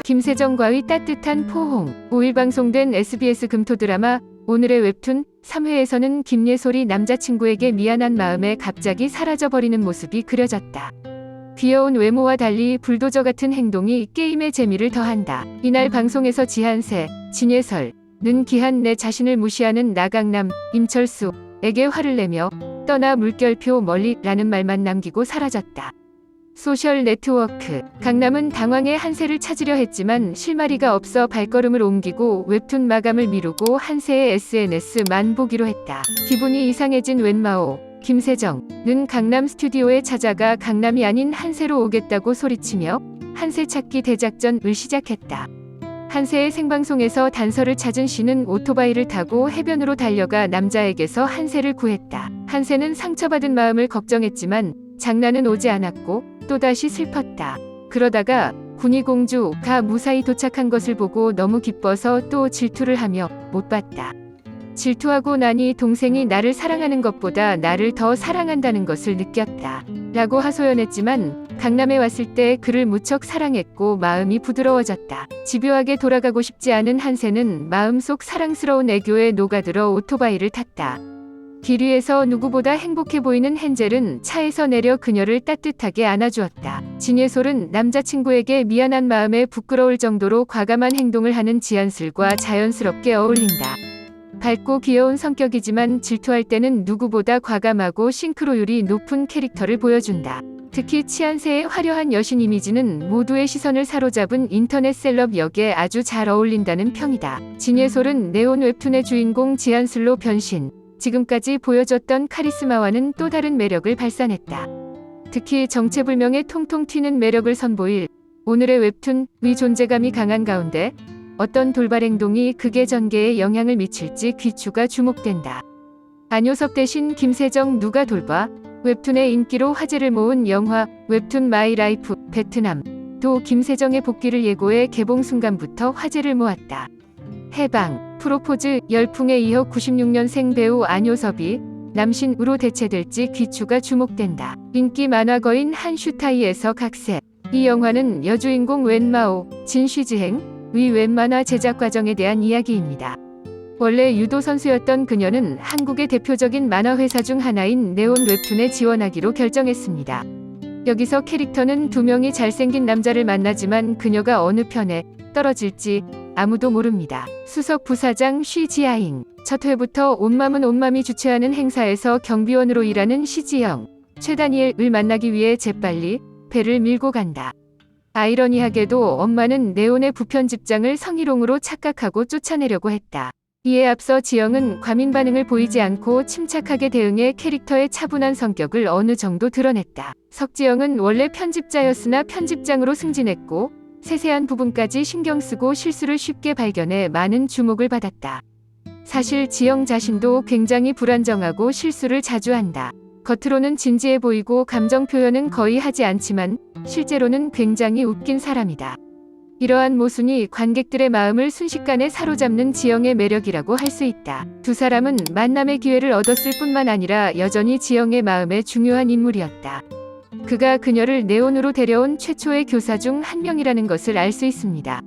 김세정과의 따뜻한 포옹. 5일 방송된 SBS 금토 드라마 오늘의 웹툰 3회에서는 김예솔이 남자친구에게 미안한 마음에 갑자기 사라져버리는 모습이 그려졌다. 귀여운 외모와 달리 불도저 같은 행동이 게임의 재미를 더한다. 이날 방송에서 지한세, 진예설는 기한 내 자신을 무시하는 나강남, 임철수에게 화를 내며 떠나 물결표 멀리라는 말만 남기고 사라졌다. 소셜 네트워크. 강남은 당황해 한세를 찾으려 했지만 실마리가 없어 발걸음을 옮기고 웹툰 마감을 미루고 한세의 SNS만 보기로 했다. 기분이 이상해진 웬마오, 김세정은 강남 스튜디오에 찾아가 강남이 아닌 한세로 오겠다고 소리치며 한세 찾기 대작전을 시작했다. 한세의 생방송에서 단서를 찾은 씨는 오토바이를 타고 해변으로 달려가 남자에게서 한세를 구했다. 한세는 상처받은 마음을 걱정했지만 장난은 오지 않았고 또다시 슬펐다. 그러다가 군이공주가 무사히 도착한 것을 보고 너무 기뻐서 또 질투를 하며 못 봤다. 질투하고 나니 동생이 나를 사랑하는 것보다 나를 더 사랑한다는 것을 느꼈다. 라고 하소연했지만 강남에 왔을 때 그를 무척 사랑했고 마음이 부드러워졌다. 집요하게 돌아가고 싶지 않은 한세는 마음속 사랑스러운 애교에 녹아들어 오토바이를 탔다. 길 위에서 누구보다 행복해 보이는 헨젤은 차에서 내려 그녀를 따뜻하게 안아주었다. 진예솔은 남자친구에게 미안한 마음에 부끄러울 정도로 과감한 행동을 하는 지한슬과 자연스럽게 어울린다. 밝고 귀여운 성격이지만 질투할 때는 누구보다 과감하고 싱크로율이 높은 캐릭터를 보여준다. 특히 치한세의 화려한 여신 이미지는 모두의 시선을 사로잡은 인터넷 셀럽 역에 아주 잘 어울린다는 평이다. 진예솔은 네온 웹툰의 주인공 지한슬로 변신. 지금까지 보여줬던 카리스마와는 또 다른 매력을 발산했다. 특히 정체불명의 통통 튀는 매력을 선보일 오늘의 웹툰의 존재감이 강한 가운데 어떤 돌발 행동이 극의 전개에 영향을 미칠지 귀추가 주목된다. 안효섭 대신 김세정 누가 돌봐? 웹툰의 인기로 화제를 모은 영화 웹툰 마이 라이프 베트남도 김세정의 복귀를 예고해 개봉 순간부터 화제를 모았다. 해방, 프로포즈, 열풍에 이어 96년생 배우 안효섭이 남신으로 대체될지 귀추가 주목된다. 인기 만화거인 한슈타이에서 각색. 이 영화는 여주인공 웬마오, 진쉬즈행의 웬만화 제작 과정에 대한 이야기입니다. 원래 유도 선수였던 그녀는 한국의 대표적인 만화 회사 중 하나인 네온 웹툰에 지원하기로 결정했습니다. 여기서 캐릭터는 두 명이 잘생긴 남자를 만나지만 그녀가 어느 편에 떨어질지 아무도 모릅니다. 수석 부사장 쉬지아잉. 첫 회부터 온맘은 온맘이 주최하는 행사에서 경비원으로 일하는 시지영, 최다니엘을 만나기 위해 재빨리 배를 밀고 간다. 아이러니하게도 엄마는 네온의 부편집장을 성희롱으로 착각하고 쫓아내려고 했다. 이에 앞서 지영은 과민 반응을 보이지 않고 침착하게 대응해 캐릭터의 차분한 성격을 어느 정도 드러냈다. 석지영은 원래 편집자였으나 편집장으로 승진했고 세세한 부분까지 신경 쓰고 실수를 쉽게 발견해 많은 주목을 받았다. 사실 지영 자신도 굉장히 불안정하고 실수를 자주 한다. 겉으로는 진지해 보이고 감정 표현은 거의 하지 않지만 실제로는 굉장히 웃긴 사람이다. 이러한 모순이 관객들의 마음을 순식간에 사로잡는 지영의 매력이라고 할 수 있다. 두 사람은 만남의 기회를 얻었을 뿐만 아니라 여전히 지영의 마음에 중요한 인물이었다. 그가 그녀를 네온으로 데려온 최초의 교사 중 한 명이라는 것을 알 수 있습니다.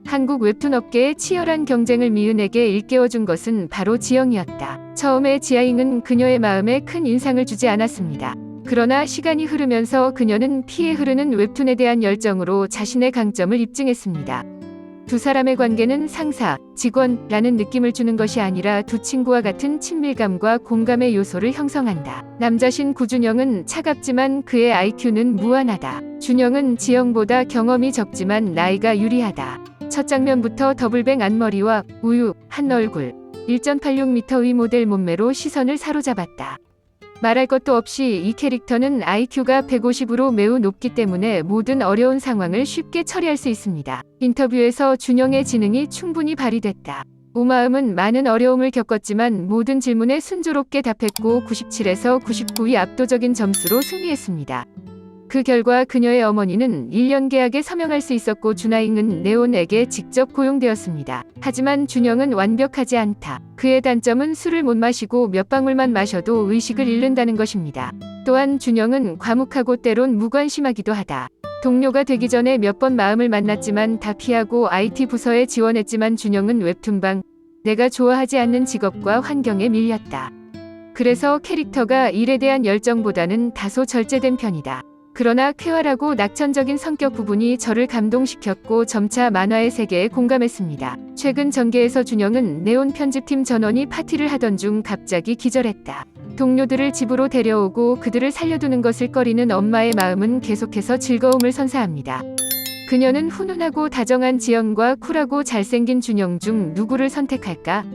한국 웹툰 업계의 치열한 경쟁을 미은에게 일깨워준 것은 바로 지영이었다. 처음에 지아잉은 그녀의 마음에 큰 인상을 주지 않았습니다. 그러나 시간이 흐르면서 그녀는 피에 흐르는 웹툰에 대한 열정으로 자신의 강점을 입증했습니다. 두 사람의 관계는 상사, 직원라는 느낌을 주는 것이 아니라 두 친구와 같은 친밀감과 공감의 요소를 형성한다. 남자신 구준영은 차갑지만 그의 IQ는 무한하다. 준영은 지영보다 경험이 적지만 나이가 유리하다. 첫 장면부터 더블뱅 앞머리와 우유, 한 얼굴, 1.86m의 모델 몸매로 시선을 사로잡았다. 말할 것도 없이 이 캐릭터는 IQ가 150으로 매우 높기 때문에 모든 어려운 상황을 쉽게 처리할 수 있습니다. 인터뷰에서 준영의 지능이 충분히 발휘됐다. 오마음은 많은 어려움을 겪었지만 모든 질문에 순조롭게 답했고 97에서 99의 압도적인 점수로 승리했습니다. 그 결과 그녀의 어머니는 1년 계약에 서명할 수 있었고 준하잉은 네온에게 직접 고용되었습니다. 하지만 준영은 완벽하지 않다. 그의 단점은 술을 못 마시고 몇 방울만 마셔도 의식을 잃는다는 것입니다. 또한 준영은 과묵하고 때론 무관심하기도 하다. 동료가 되기 전에 몇 번 마음을 만났지만 다 피하고 IT 부서에 지원했지만 준영은 웹툰방, 내가 좋아하지 않는 직업과 환경에 밀렸다. 그래서 캐릭터가 일에 대한 열정보다는 다소 절제된 편이다. 그러나 쾌활하고 낙천적인 성격 부분이 저를 감동시켰고 점차 만화의 세계에 공감했습니다. 최근 전개에서 준영은 네온 편집팀 전원이 파티를 하던 중 갑자기 기절했다. 동료들을 집으로 데려오고 그들을 살려두는 것을 꺼리는 엄마의 마음은 계속해서 즐거움을 선사합니다. 그녀는 훈훈하고 다정한 지연과 쿨하고 잘생긴 준영 중 누구를 선택할까?